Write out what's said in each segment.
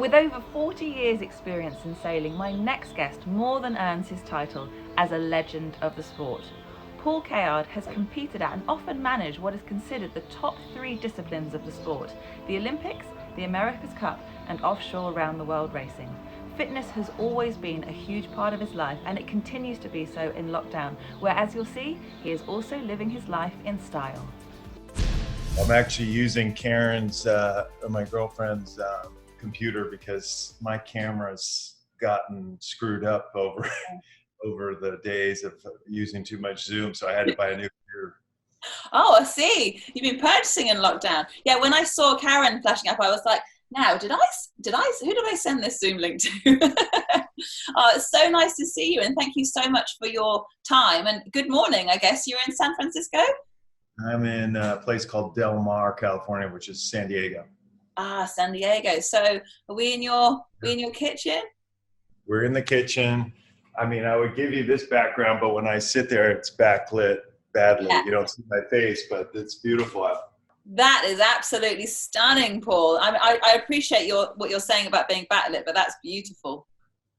With over 40 years experience in sailing, my next guest more than earns his title as a legend of the sport. Paul Cayard has competed at and often managed what is considered the top 3 disciplines of the sport: the Olympics, the America's Cup, and offshore round the world racing. Fitness has always been a huge part of his life, and it continues to be so in lockdown, where, as you'll see, he is also living his life in style. I'm actually using Karen's, my girlfriend's computer, because my camera's gotten screwed up over the days of using too much Zoom, so I had to buy a new computer. Oh, I see. You've been purchasing in lockdown. Yeah, when I saw Karen flashing up, I was like, now, who did I send this Zoom link to? Oh, it's so nice to see you, and thank you so much for your time. And good morning, I guess. You're in San Francisco? I'm in a place called Del Mar, California, which is San Diego. Ah, San Diego. So are we in your kitchen? We're in the kitchen. I mean, I would give you this background, but when I sit there, it's backlit badly. Yeah. You don't see my face, but it's beautiful out. That is absolutely stunning, Paul. I appreciate what you're saying about being backlit, but that's beautiful.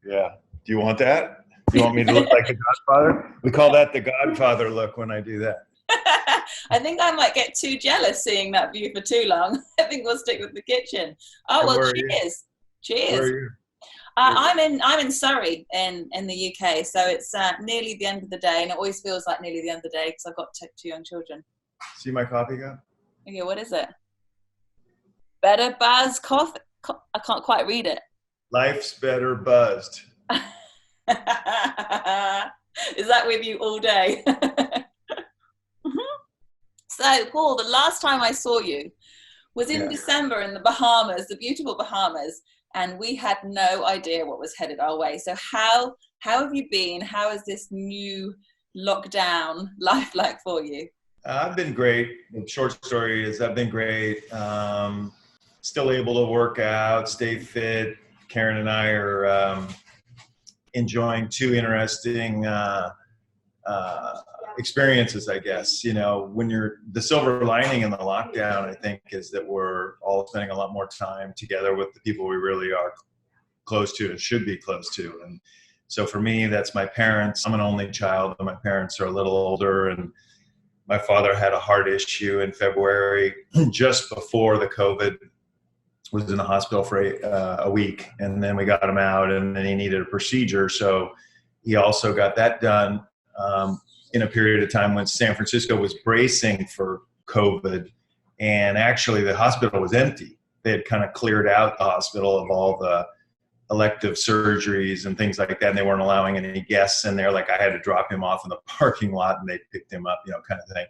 Yeah. Do you want that? Do you want me to look like the Godfather? We call that the Godfather look when I do that. I think I might get too jealous seeing that view for too long. I think we'll stick with the kitchen. Oh, well, cheers. Cheers. Where are you? I'm in Surrey in the UK, so it's nearly the end of the day, and it always feels like nearly the end of the day because I've got 2 young children. See my coffee cup? Okay, what is it? Better Buzz Coffee. I can't quite read it. Life's better buzzed. Is that with you all day? So, Paul, the last time I saw you was in December in the Bahamas, the beautiful Bahamas, and we had no idea what was headed our way. So how have you been? How is this new lockdown life like for you? I've been great. The short story is I've been great. Still able to work out, stay fit. Karen and I are enjoying 2 interesting experiences, I guess. You know, the silver lining in the lockdown, I think, is that we're all spending a lot more time together with the people we really are close to and should be close to. And so for me, that's my parents. I'm an only child, and my parents are a little older, and my father had a heart issue in February, just before the COVID, was in the hospital for a week, and then we got him out, and then he needed a procedure. So he also got that done in a period of time when San Francisco was bracing for COVID, and actually the hospital was empty. They had kind of cleared out the hospital of all the elective surgeries and things like that, and they weren't allowing any guests in there. Like, I had to drop him off in the parking lot, and they picked him up, kind of thing.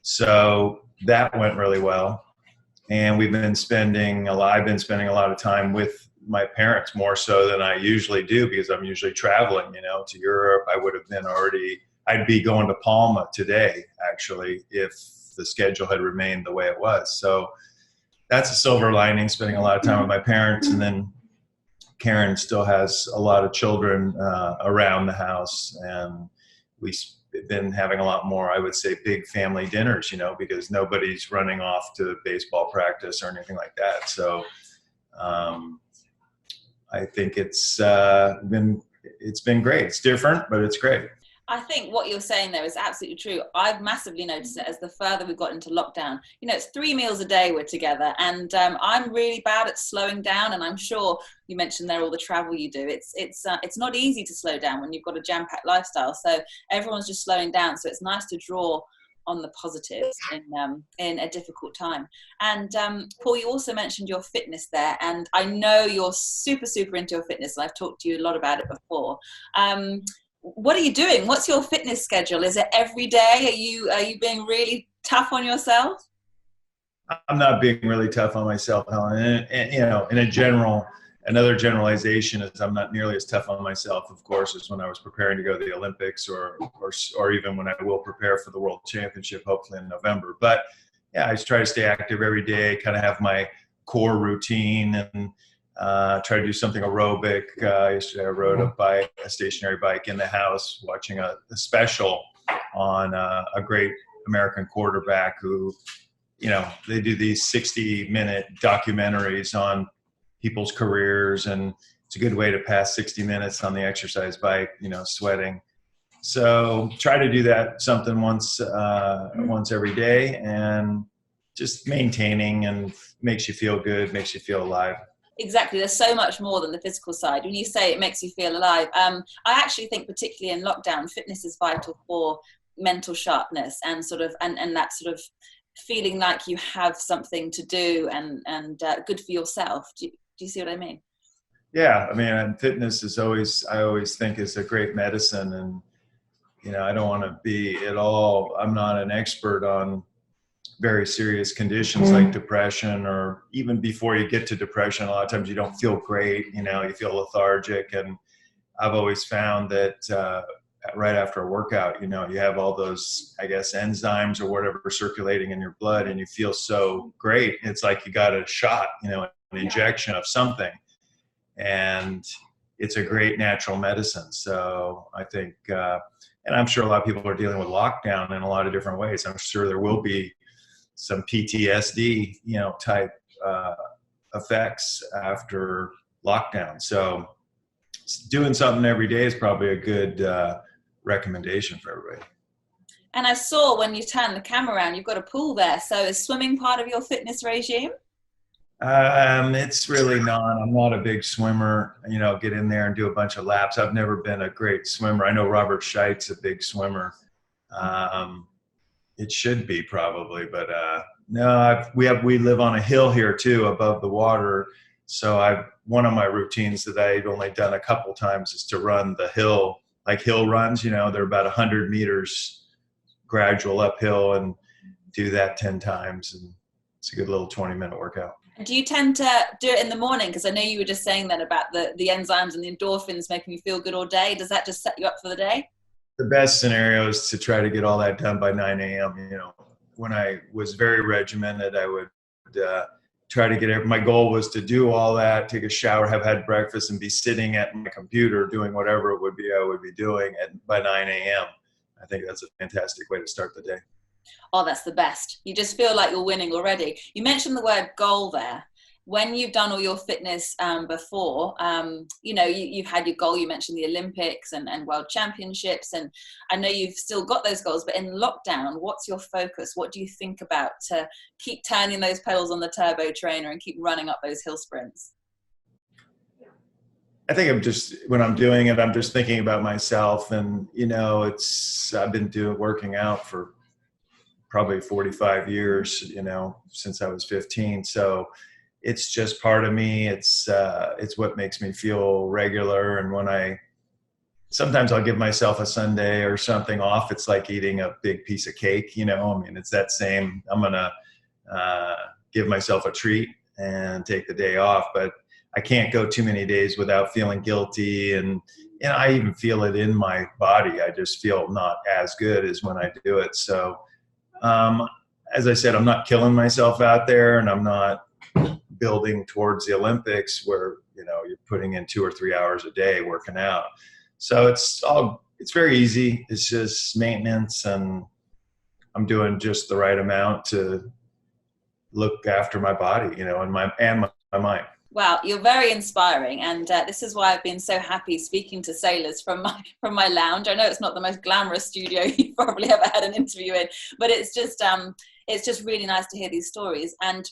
So that went really well. And I've been spending a lot of time with my parents, more so than I usually do, because I'm usually traveling, to Europe. I'd be going to Palma today, actually, if the schedule had remained the way it was. So that's a silver lining, spending a lot of time with my parents. And then Karen still has a lot of children around the house, and we've been having a lot more, I would say, big family dinners, because nobody's running off to baseball practice or anything like that. So I think it's been great. It's different, but it's great. I think what you're saying there is absolutely true. I've massively noticed it as the further we've got into lockdown. It's 3 meals a day we're together, and I'm really bad at slowing down. And I'm sure you mentioned there all the travel you do. It's not easy to slow down when you've got a jam-packed lifestyle. So everyone's just slowing down. So it's nice to draw on the positives in a difficult time. And Paul, you also mentioned your fitness there, and I know you're super, super into your fitness. I've talked to you a lot about it before. What are you doing? What's your fitness schedule? Is it every day? Are you being really tough on yourself? I'm not being really tough on myself, Helen. And another generalization is I'm not nearly as tough on myself, of course, as when I was preparing to go to the Olympics, or even when I will prepare for the World Championship, hopefully in November. But yeah, I just try to stay active every day, kind of have my core routine, and try to do something aerobic. Yesterday I rode a stationary bike in the house, watching a special on a great American quarterback who, they do these 60-minute documentaries on people's careers, and it's a good way to pass 60 minutes on the exercise bike, sweating. So try to do that something once every day, and just maintaining, and makes you feel good, makes you feel alive. Exactly. There's so much more than the physical side. When you say it makes you feel alive, I actually think particularly in lockdown, fitness is vital for mental sharpness and and that sort of feeling like you have something to do and good for yourself. Do you see what I mean? Yeah, I mean, fitness is I always think is a great medicine, and I don't want to be at all. I'm not an expert on very serious conditions like depression, or even before you get to depression, a lot of times you don't feel great, you feel lethargic. And I've always found that right after a workout, you have all those, I guess, enzymes or whatever circulating in your blood, and you feel so great. It's like you got a shot, an injection of something. And it's a great natural medicine. So I think, and I'm sure a lot of people are dealing with lockdown in a lot of different ways. I'm sure there will be some PTSD, type effects after lockdown. So doing something every day is probably a good recommendation for everybody. And I saw when you turn the camera around, you've got a pool there. So is swimming part of your fitness regime? It's really not. I'm not a big swimmer, get in there and do a bunch of laps. I've never been a great swimmer. I know Robert Scheidt's a big swimmer. It should be probably, but no, we live on a hill here too, above the water. So one of my routines that I've only done a couple times is to run the hill, like hill runs, they're about 100 meters gradual uphill, and do that 10 times. And it's a good little 20-minute workout. Do you tend to do it in the morning? Because I know you were just saying that about the enzymes and the endorphins making you feel good all day. Does that just set you up for the day? The best scenario is to try to get all that done by 9 a.m. When I was very regimented, I would try to get my goal was to do all that, take a shower, have had breakfast, and be sitting at my computer doing whatever it would be I would be doing by 9 a.m. I think that's a fantastic way to start the day. Oh, that's the best. You just feel like you're winning already. You mentioned the word goal there. When you've done all your fitness before, you've had your goal. You mentioned the Olympics and World Championships, and I know you've still got those goals, but in lockdown, what's your focus? What do you think about to keep turning those pedals on the turbo trainer and keep running up those hill sprints? I think when I'm doing it, I'm just thinking about myself, and I've been working out for probably 45 years, since I was 15. So it's just part of me. It's what makes me feel regular. And sometimes I'll give myself a Sunday or something off. It's like eating a big piece of cake, it's that same, I'm going to give myself a treat and take the day off, but I can't go too many days without feeling guilty. And I even feel it in my body. I just feel not as good as when I do it. So, as I said, I'm not killing myself out there, and I'm not building towards the Olympics where, you're putting in 2 or 3 hours a day working out. So it's very easy. It's just maintenance, and I'm doing just the right amount to look after my body, and my mind. Wow, you're very inspiring, and this is why I've been so happy speaking to sailors from my lounge. I know it's not the most glamorous studio you've probably ever had an interview in, but it's just really nice to hear these stories. And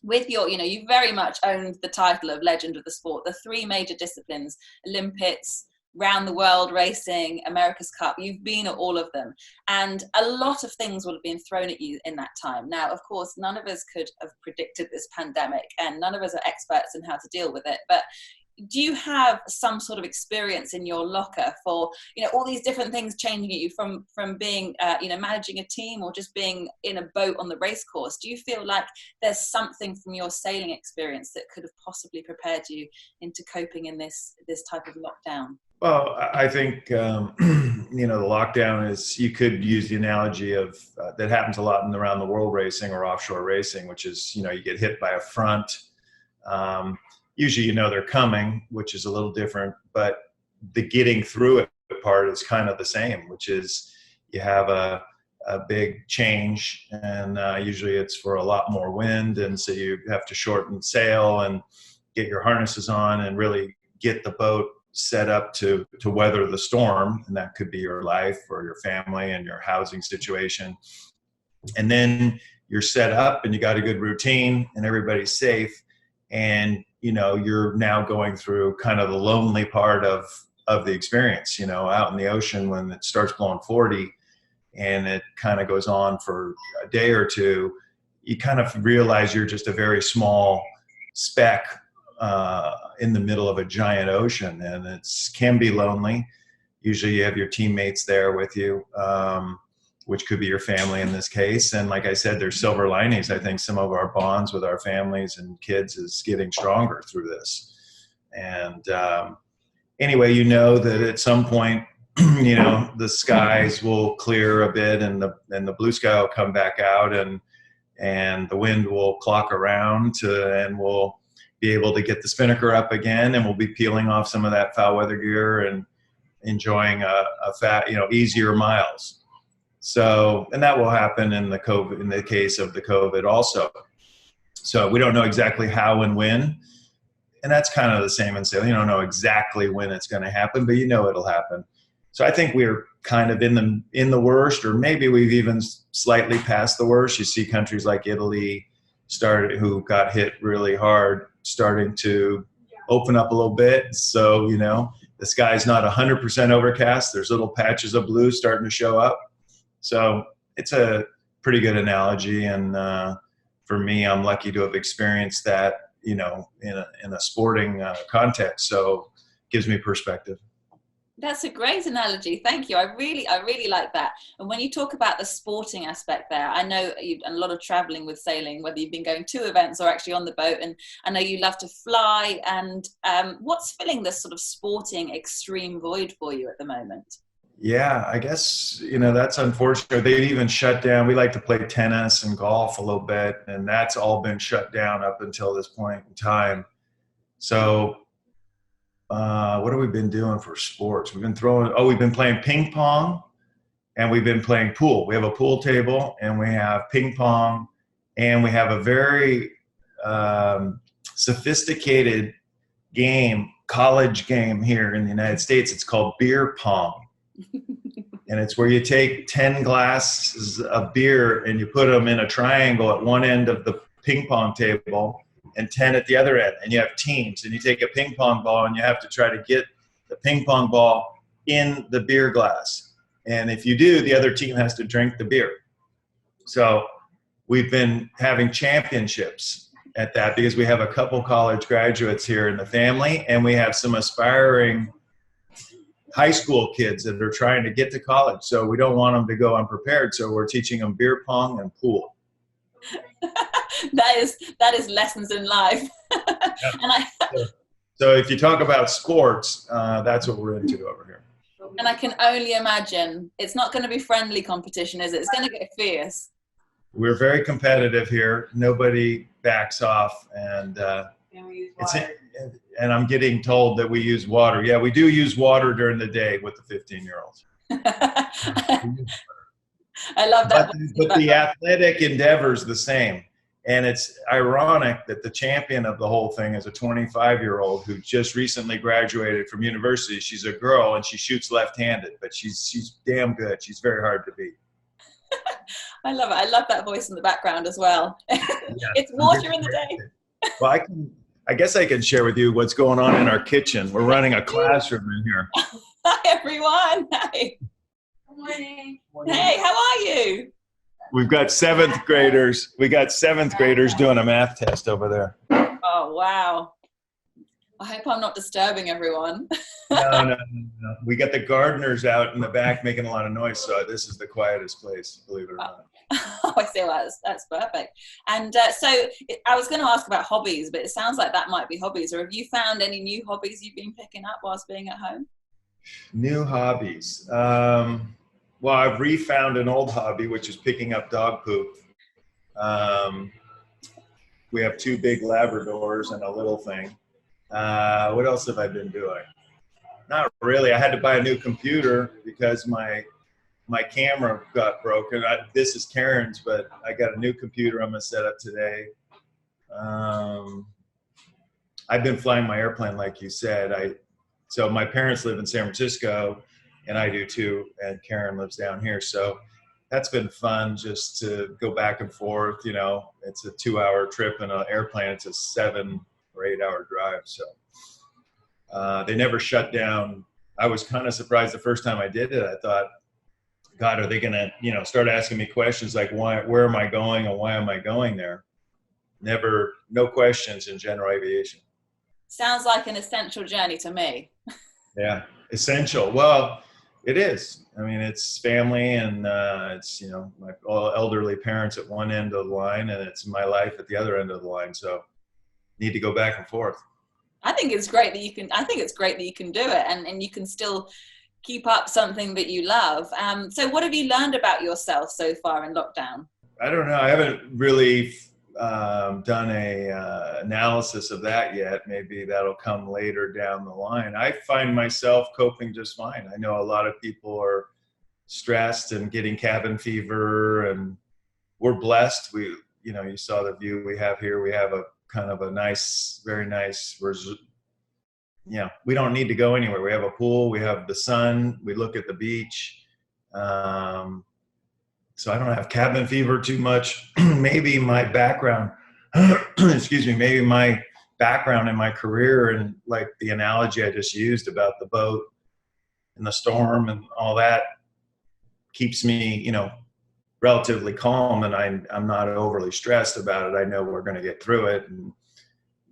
with you very much owned the title of Legend of the Sport, the 3 major disciplines, Olympics, round the world racing, America's Cup. You've been at all of them, and a lot of things will have been thrown at you in that time. Now, of course, none of us could have predicted this pandemic, and none of us are experts in how to deal with it, but do you have some sort of experience in your locker for all these different things changing at you, from being managing a team or just being in a boat on the race course? Do you feel like there's something from your sailing experience that could have possibly prepared you into coping in this type of lockdown? Well, I think, the lockdown is, you could use the analogy of that happens a lot in around the world racing or offshore racing, which is, you get hit by a front. Usually, they're coming, which is a little different, but the getting through it part is kind of the same, which is you have a big change, and usually it's for a lot more wind. And so you have to shorten sail, and get your harnesses on and really get the boat set up to weather the storm. And that could be your life or your family and your housing situation. And then you're set up and you got a good routine and everybody's safe. And, you know, you're now going through kind of the lonely part of the experience, you know, out in the ocean when it starts blowing 40 and it kind of goes on for a day or two, you kind of realize you're just a very small speck in the middle of a giant ocean, and it can be lonely. Usually you have your teammates there with you, which could be your family in this case. And like I said, there's silver linings. I think some of our bonds with our families and kids is getting stronger through this. And anyway, you know that at some point, you know, the skies will clear a bit and the blue sky will come back out, and the wind will clock around and we'll be able to get the spinnaker up again, and we'll be peeling off some of that foul weather gear and enjoying a fat, you know, easier miles. So, and that will happen in the case of the COVID also. So we don't know exactly how and when, and that's kind of the same in sailing. You don't know exactly when it's going to happen, but you know it'll happen. So I think we're kind of in the worst, or maybe we've even slightly passed the worst. You see countries like Italy who got hit really hard, starting to open up a little bit. So, you know, the sky's not 100% overcast. There's little patches of blue starting to show up. So it's a pretty good analogy. And for me, I'm lucky to have experienced that, you know, in a sporting context. So it gives me perspective. That's a great analogy. Thank you. I really like that. And when you talk about the sporting aspect there, I know you've done a lot of traveling with sailing, whether you've been going to events or actually on the boat. And I know you love to fly. And what's filling this sort of sporting extreme void for you at the moment? Yeah, I guess, you know, that's unfortunate. They've even shut down. We like to play tennis and golf a little bit, and that's all been shut down up until this point in time. So what have we been doing for sports? We've been playing ping pong, and we've been playing pool. We have a pool table, and we have ping pong, and we have a very sophisticated college game here in the United States. It's called beer pong. And it's where you take 10 glasses of beer and you put them in a triangle at one end of the ping pong table and 10 at the other end. And you have teams, and you take a ping pong ball and you have to try to get the ping pong ball in the beer glass. And if you do, the other team has to drink the beer. So we've been having championships at that because we have a couple college graduates here in the family, and we have some aspiring high school kids that are trying to get to college. So we don't want them to go unprepared. So we're teaching them beer pong and pool. That is lessons in life. Yeah. So if you talk about sports, that's what we're into over here. And I can only imagine it's not going to be friendly competition, is it? It's going to get fierce. We're very competitive here. Nobody backs off, and and I'm getting told that we use water. Yeah, we do use water during the day with the 15-year-olds. I love that. But the athletic endeavor is the same. And it's ironic that the champion of the whole thing is a 25-year-old who just recently graduated from university. She's a girl, and she shoots left-handed, but she's damn good. She's very hard to beat. I love it. I love that voice in the background as well. Yeah, it's water in the day. Well, I guess I can share with you what's going on in our kitchen. We're running a classroom in here. Hi, everyone. Hey. Good morning. Hey, how are you? We've got seventh graders. We got seventh graders doing a math test over there. Oh, wow. I hope I'm not disturbing everyone. No. We got the gardeners out in the back making a lot of noise, so this is the quietest place, believe it or not. Oh, I see. Well, that's perfect. And so I was going to ask about hobbies, but it sounds like that might be hobbies. Or have you found any new hobbies you've been picking up whilst being at home? New hobbies. Well, I've refound an old hobby, which is picking up dog poop. We have 2 big Labradors and a little thing. What else have I been doing? Not really. I had to buy a new computer because my camera got broken. This is Karen's, but I got a new computer I'm going to set up today. I I've been flying my airplane, like you said. So my parents live in San Francisco, and I do too, and Karen lives down here. So that's been fun, just to go back and forth. It's a 2-hour trip in an airplane. It's a 7 or 8-hour drive. So they never shut down. I was kind of surprised the first time I did it. I thought, God, are they going to, start asking me questions like, where am I going and why am I going there? Never, no questions in general aviation. Sounds like an essential journey to me. Yeah, essential. Well, it is. I mean, it's family, and it's, my all elderly parents at one end of the line, and it's my life at the other end of the line. So need to go back and forth. I think it's great that you can do it, and you can still keep up something that you love. So what have you learned about yourself so far in lockdown? I don't know. I haven't really done a analysis of that yet. Maybe that'll come later down the line. I find myself coping just fine. I know a lot of people are stressed and getting cabin fever, and we're blessed. You saw the view we have here. We have a kind of a nice, very nice, we don't need to go anywhere. We have a pool, we have the sun, we look at the beach. So I don't have cabin fever too much. Maybe my background, maybe my background in my career, and like the analogy I just used about the boat and the storm and all that, keeps me, relatively calm, and I'm not overly stressed about it. I know we're going to get through it, and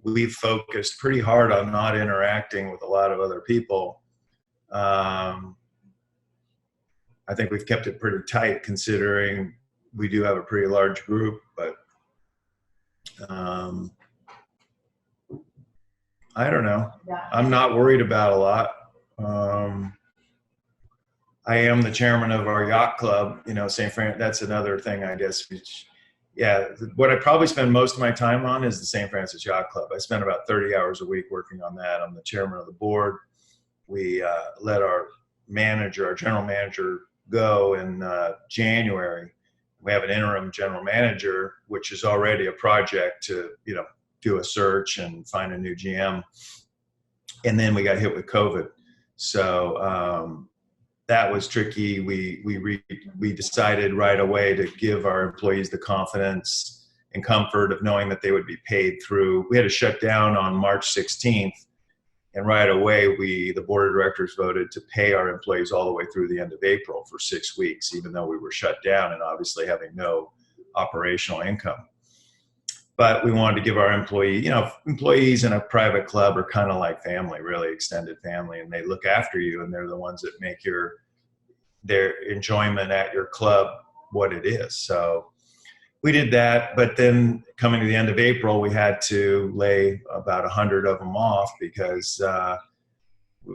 we've focused pretty hard on not interacting with a lot of other people. I think we've kept it pretty tight, considering we do have a pretty large group, but I don't know. I'm not worried about a lot. I am the chairman of our yacht club, St. Fran. That's another thing, I guess, what I probably spend most of my time on is the St. Francis Yacht Club. I spend about 30 hours a week working on that. I'm the chairman of the board. We let our general manager, go in January. We have an interim general manager, which is already a project to, do a search and find a new GM. And then we got hit with COVID. So that was tricky. We decided right away to give our employees the confidence and comfort of knowing that they would be paid through. We had to shut down on March 16th. And right away, the board of directors voted to pay our employees all the way through the end of April for 6 weeks, even though we were shut down and obviously having no operational income. But we wanted to give our employees in a private club are kind of like family, really extended family, and they look after you, and they're the ones that make their enjoyment at your club what it is. So we did that, but then coming to the end of April, we had to lay about 100 of them off because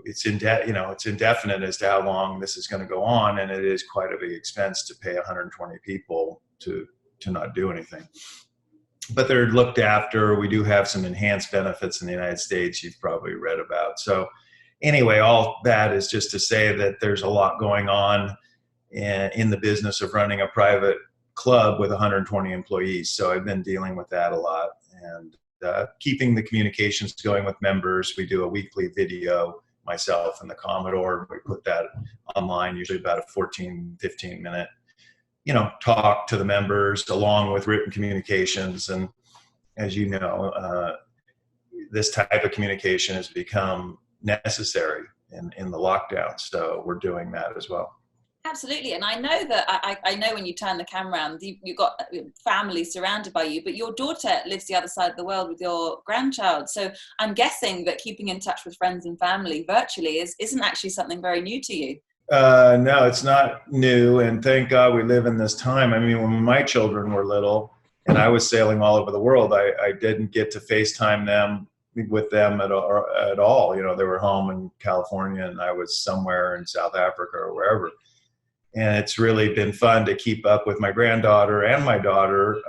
it's indefinite as to how long this is going to go on, and it is quite a big expense to pay 120 people to not do anything. But they're looked after. We do have some enhanced benefits in the United States you've probably read about. So anyway, all that is just to say that there's a lot going on in the business of running a private club with 120 employees. So I've been dealing with that a lot, and keeping the communications going with members. We do a weekly video, myself and the Commodore. We put that online, usually about a 15 minute, talk to the members along with written communications. And as you know, this type of communication has become necessary in the lockdown. So we're doing that as well. Absolutely. And I know that I know when you turn the camera around, you've got family surrounded by you, but your daughter lives the other side of the world with your grandchild. So I'm guessing that keeping in touch with friends and family virtually isn't actually something very new to you. No, it's not new. And thank God we live in this time. I mean, when my children were little and I was sailing all over the world, I didn't get to FaceTime with them at all. They were home in California and I was somewhere in South Africa or wherever. And it's really been fun to keep up with my granddaughter and my daughter.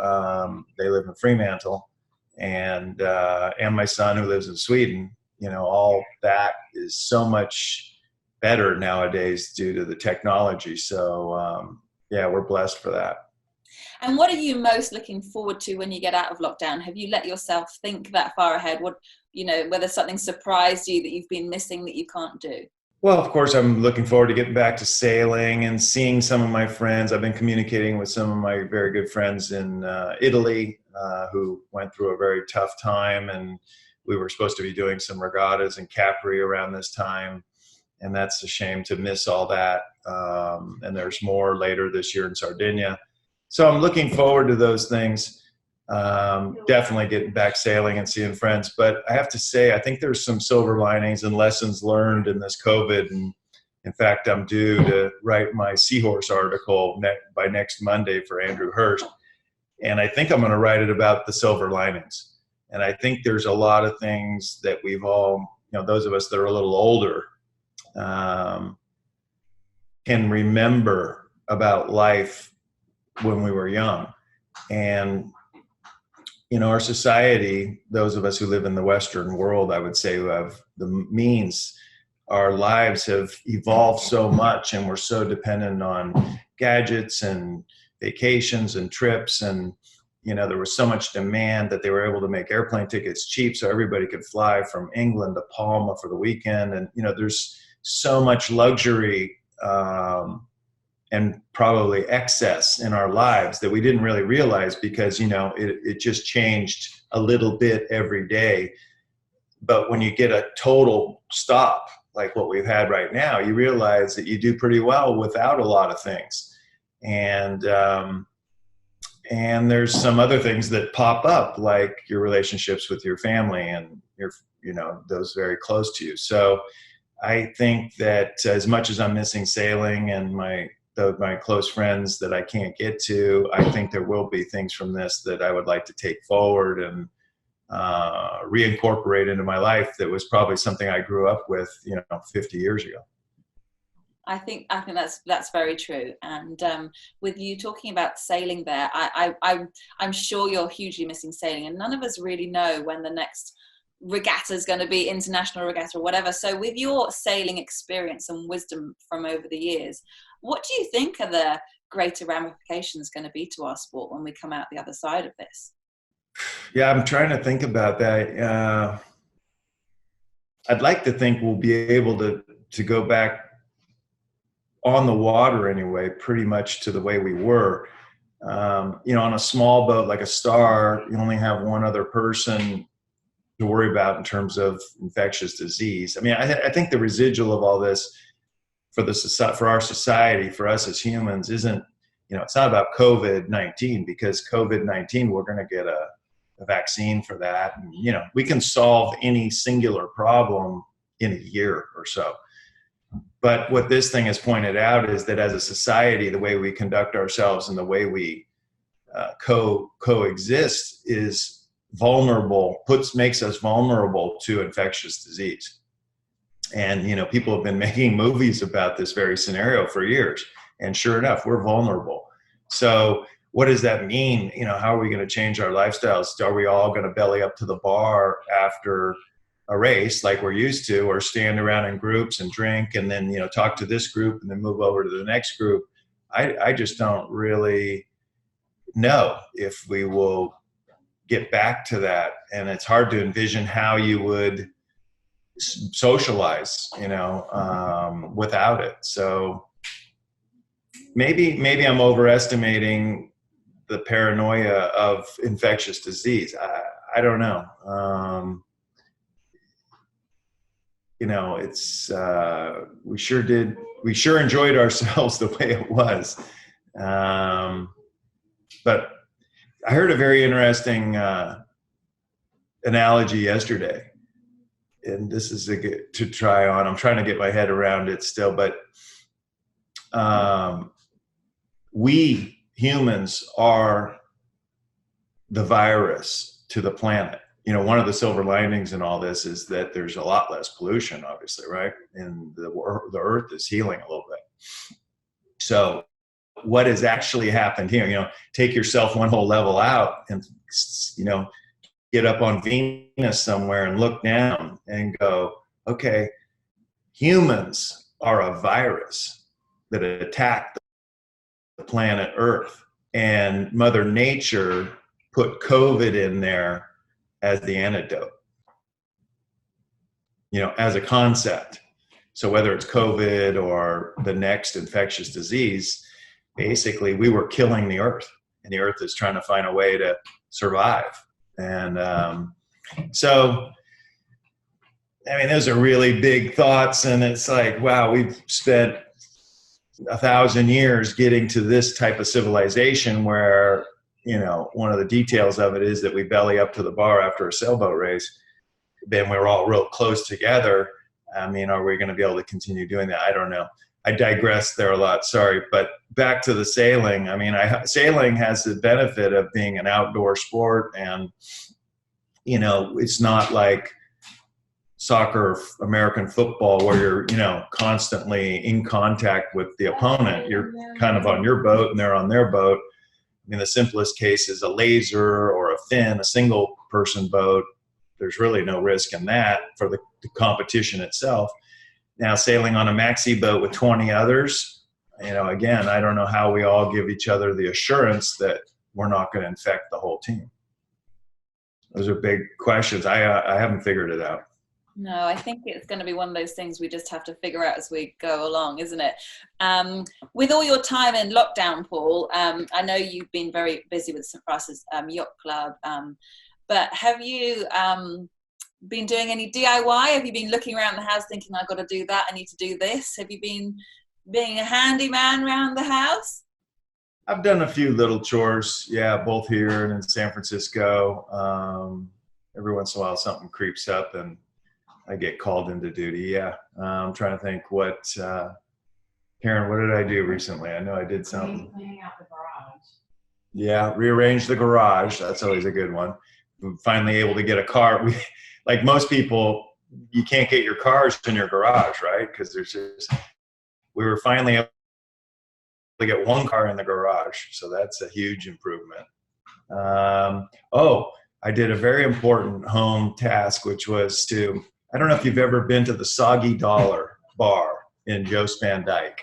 They live in Fremantle, and my son who lives in Sweden. All that is so much better nowadays due to the technology. So yeah, we're blessed for that. And what are you most looking forward to when you get out of lockdown? Have you let yourself think that far ahead? What, whether something surprised you that you've been missing that you can't do? Well, of course, I'm looking forward to getting back to sailing and seeing some of my friends. I've been communicating with some of my very good friends in Italy who went through a very tough time, and we were supposed to be doing some regattas in Capri around this time, and that's a shame to miss all that. And there's more later this year in Sardinia. So I'm looking forward to those things. Definitely getting back sailing and seeing friends. But I have to say, I think there's some silver linings and lessons learned in this COVID. And in fact, I'm due to write my seahorse article by next Monday for Andrew Hurst. And I think I'm going to write it about the silver linings. And I think there's a lot of things that we've all, those of us that are a little older, can remember about life when we were young. And our society, those of us who live in the Western world, I would say, who have the means, our lives have evolved so much, and we're so dependent on gadgets and vacations and trips. And, there was so much demand that they were able to make airplane tickets cheap so everybody could fly from England to Palma for the weekend. And, there's so much luxury and probably excess in our lives that we didn't really realize because, it just changed a little bit every day. But when you get a total stop, like what we've had right now, you realize that you do pretty well without a lot of things. And there's some other things that pop up, like your relationships with your family and those very close to you. So I think that as much as I'm missing sailing and my close friends that I can't get to, I think there will be things from this that I would like to take forward and reincorporate into my life that was probably something I grew up with, 50 years ago. I think that's very true. And with you talking about sailing there, I'm sure you're hugely missing sailing, and none of us really know when the next regatta is going to be, international regatta or whatever. So with your sailing experience and wisdom from over the years, what do you think are the greater ramifications going to be to our sport when we come out the other side of this? Yeah, I'm trying to think about that. I'd like to think we'll be able to go back on the water anyway, pretty much to the way we were. On a small boat like a Star, you only have one other person to worry about in terms of infectious disease. I mean, I think the residual of all this for our society, for us as humans, isn't, it's not about COVID-19, because COVID-19, we're going to get a vaccine for that. And, we can solve any singular problem in a year or so. But what this thing has pointed out is that as a society, the way we conduct ourselves and the way we coexist is vulnerable, makes us vulnerable to infectious disease. And, people have been making movies about this very scenario for years. And sure enough, we're vulnerable. So what does that mean? How are we going to change our lifestyles? Are we all going to belly up to the bar after a race like we're used to, or stand around in groups and drink and then, talk to this group and then move over to the next group? I just don't really know if we will get back to that. And it's hard to envision how you would socialize, without it. So maybe I'm overestimating the paranoia of infectious disease. I don't know. It's we sure enjoyed ourselves the way it was. But I heard a very interesting analogy yesterday, and this is to try on. I'm trying to get my head around it still, but we humans are the virus to the planet. One of the silver linings in all this is that there's a lot less pollution, obviously, right? And the earth is healing a little bit. So what has actually happened here? Take yourself one whole level out and, get up on Venus somewhere and look down and go, okay, humans are a virus that attacked the planet Earth. And Mother Nature put COVID in there as the antidote, as a concept. So whether it's COVID or the next infectious disease, basically we were killing the earth, and the earth is trying to find a way to survive. And so, I mean, those are really big thoughts, and it's like, wow, we've spent 1,000 years getting to this type of civilization where, one of the details of it is that we belly up to the bar after a sailboat race. Then we're all real close together. I mean, are we going to be able to continue doing that? I don't know. I digress there a lot. Sorry. But back to the sailing. I mean, sailing has the benefit of being an outdoor sport, and, it's not like soccer or American football where you're, constantly in contact with the opponent. You're kind of on your boat and they're on their boat. I mean, the simplest case is a laser or a fin, a single person boat. There's really no risk in that for the competition itself. Now, sailing on a maxi boat with 20 others, again, I don't know how we all give each other the assurance that we're not going to infect the whole team. Those are big questions. I haven't figured it out. No, I think it's going to be one of those things we just have to figure out as we go along, isn't it? With all your time in lockdown, Paul, I know you've been very busy with St. Francis Yacht Club, but have you been doing any DIY? Have you been looking around the house thinking, I've got to do that, I need to do this? Have you been being a handyman around the house? I've done a few little chores, both here and in San Francisco. Every once in a while something creeps up and I get called into duty. I'm trying to think Karen, what did I do recently? I know I did something. Cleaning out the garage. Yeah, rearrange the garage. That's always a good one. We're finally able to get a car. Like most people, you can't get your cars in your garage, right? Because we were finally able to get one car in the garage. So that's a huge improvement. I did a very important home task, which was I don't know if you've ever been to the Soggy Dollar bar in Jost Van Dyke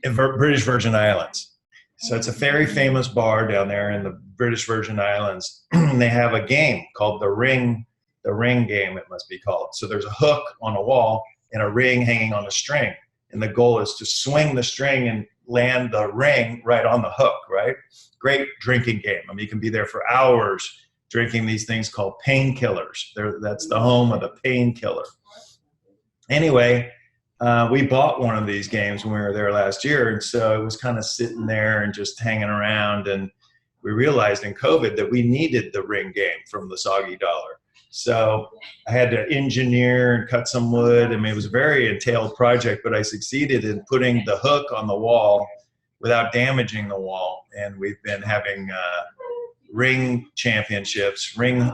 in British Virgin Islands. So it's a very famous bar down there in the British Virgin Islands. They have a game called the ring game, it must be called. So there's a hook on a wall and a ring hanging on a string. And the goal is to swing the string and land the ring right on the hook, right? Great drinking game. I mean, you can be there for hours drinking these things called painkillers. That's the home of the painkiller. Anyway, we bought one of these games when we were there last year. And so it was kind of sitting there and just hanging around. And we realized in COVID that we needed the ring game from the Soggy Dollar. So I had to engineer and cut some wood. I mean, it was a very entailed project, but I succeeded in putting the hook on the wall without damaging the wall. And we've been having ring championships, ring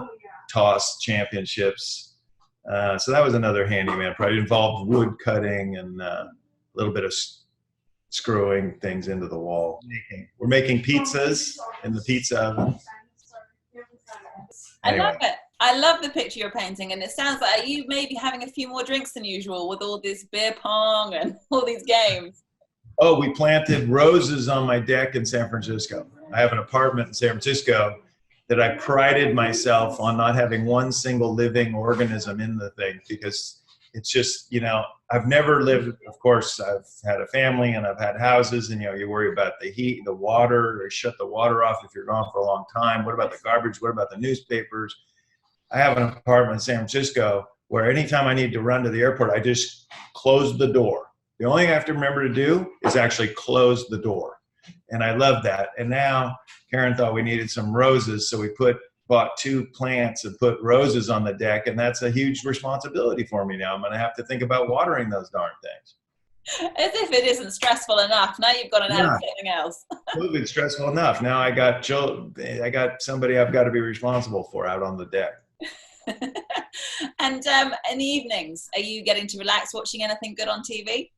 toss championships. So that was another handyman project. It involved wood cutting and a little bit of screwing things into the wall. We're making pizzas in the pizza oven. Anyway. I love it. I love the picture you're painting, and it sounds like you may be having a few more drinks than usual with all this beer pong and all these games. Oh, we planted roses on my deck in San Francisco. I have an apartment in San Francisco that I prided myself on not having one single living organism in the thing, because it's just, I've never lived, of course, I've had a family and I've had houses, and, you worry about the heat, the water, or shut the water off if you're gone for a long time. What about the garbage? What about the newspapers? I have an apartment in San Francisco where anytime I need to run to the airport, I just close the door. The only thing I have to remember to do is actually close the door. And I love that. And now Karen thought we needed some roses, so we bought 2 plants and put roses on the deck, and that's a huge responsibility for me now. I'm going to have to think about watering those darn things. As if it isn't stressful enough. Now you've got to add something else. It's stressful enough. Now I got somebody I've got to be responsible for out on the deck. And in the evenings, are you getting to relax watching anything good on TV?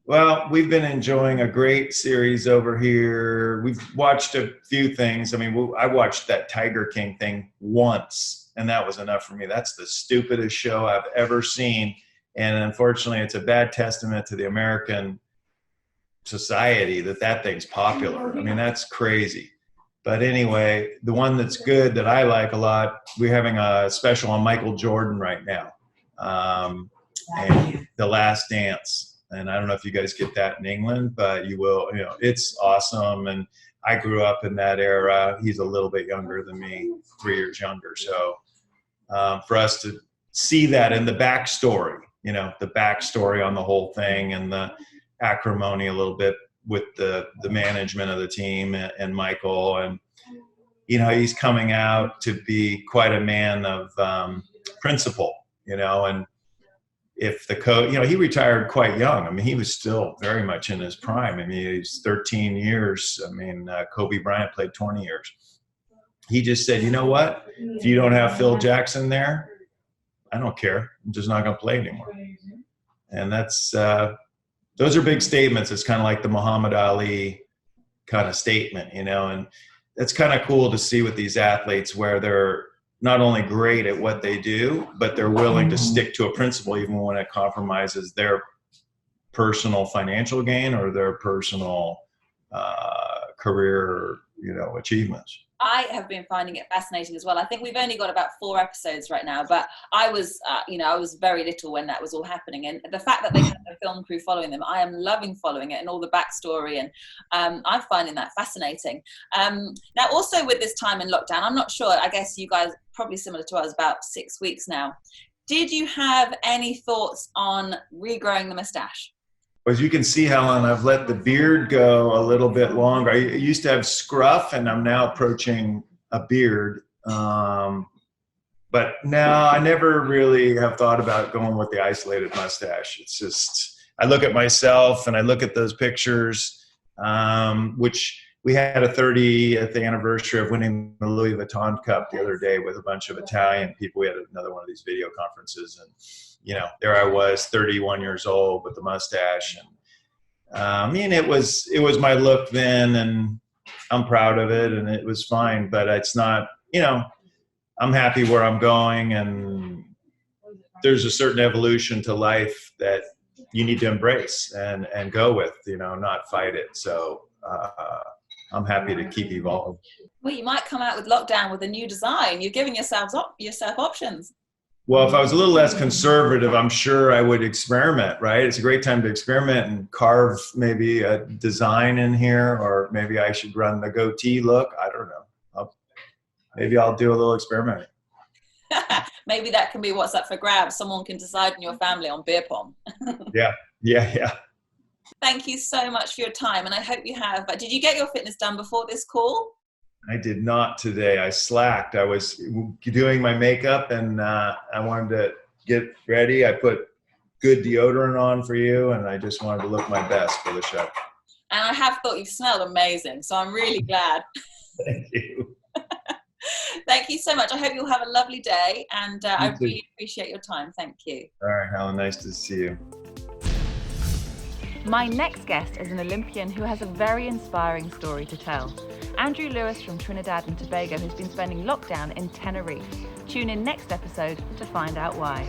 Well, we've been enjoying a great series over here. We've watched a few things. I mean, I watched that Tiger King thing once, and that was enough for me. That's the stupidest show I've ever seen. And unfortunately, it's a bad testament to the American society that thing's popular. I mean, that's crazy. But anyway, the one that's good that I like a lot, we're having a special on Michael Jordan right now, and The Last Dance. And I don't know if you guys get that in England, but you will. You know, it's awesome. And I grew up in that era. He's a little bit younger than me, 3 years younger. So for us to see that in the backstory, you know, the backstory on the whole thing and the acrimony a little bit with the management of the team and Michael, and you know, he's coming out to be quite a man of principle, you know, and if the coach, you know, he retired quite young. I mean, he was still very much in his prime. I mean, he's 13 years. I mean, Kobe Bryant played 20 years. He just said, you know what, if you don't have Phil Jackson there, I don't care. I'm just not going to play anymore. And that's, those are big statements. It's kind of like the Muhammad Ali kind of statement, you know, and that's kind of cool to see with these athletes where they're not only great at what they do, but they're willing to stick to a principle even when it compromises their personal financial gain or their personal career, you know, achievements. I have been finding it fascinating as well. I think we've only got about 4 episodes right now, but I was, you know, I was very little when that was all happening. And the fact that they have a film crew following them, I am loving following it and all the backstory. And I'm finding that fascinating. Now, also with this time in lockdown, I'm not sure, I guess you guys probably similar to us, about 6 weeks now. Did you have any thoughts on regrowing the mustache? As you can see, Helen, I've let the beard go a little bit longer. I used to have scruff, and I'm now approaching a beard. But no, I never really have thought about going with the isolated mustache. It's just, I look at myself and I look at those pictures, which we had a 30th anniversary of winning the Louis Vuitton Cup the other day with a bunch of Italian people. We had another one of these video conferences, and you know, there I was, 31 years old with the mustache. And I mean, it was my look then, and I'm proud of it, and it was fine. But it's not, you know, I'm happy where I'm going, and there's a certain evolution to life that you need to embrace and go with, you know, not fight it. So I'm happy to keep evolving. Well, you might come out with lockdown with a new design. You're giving yourself options. Well, if I was a little less conservative, I'm sure I would experiment, right? It's a great time to experiment and carve maybe a design in here, or maybe I should run the goatee look. I don't know. Maybe I'll do a little experimenting. Maybe that can be what's up for grabs. Someone can decide in your family on beer pong. Yeah. Thank you so much for your time. And I hope you have, did you get your fitness done before this call? I did not today. I slacked. I was doing my makeup, and I wanted to get ready. I put good deodorant on for you, and I just wanted to look my best for the show. And I have thought you smelled amazing, so I'm really glad. Thank you. Thank you so much. I hope you'll have a lovely day, and I really appreciate your time. Thank you. All right, Helen, nice to see you. My next guest is an Olympian who has a very inspiring story to tell. Andrew Lewis from Trinidad and Tobago has been spending lockdown in Tenerife. Tune in next episode to find out why.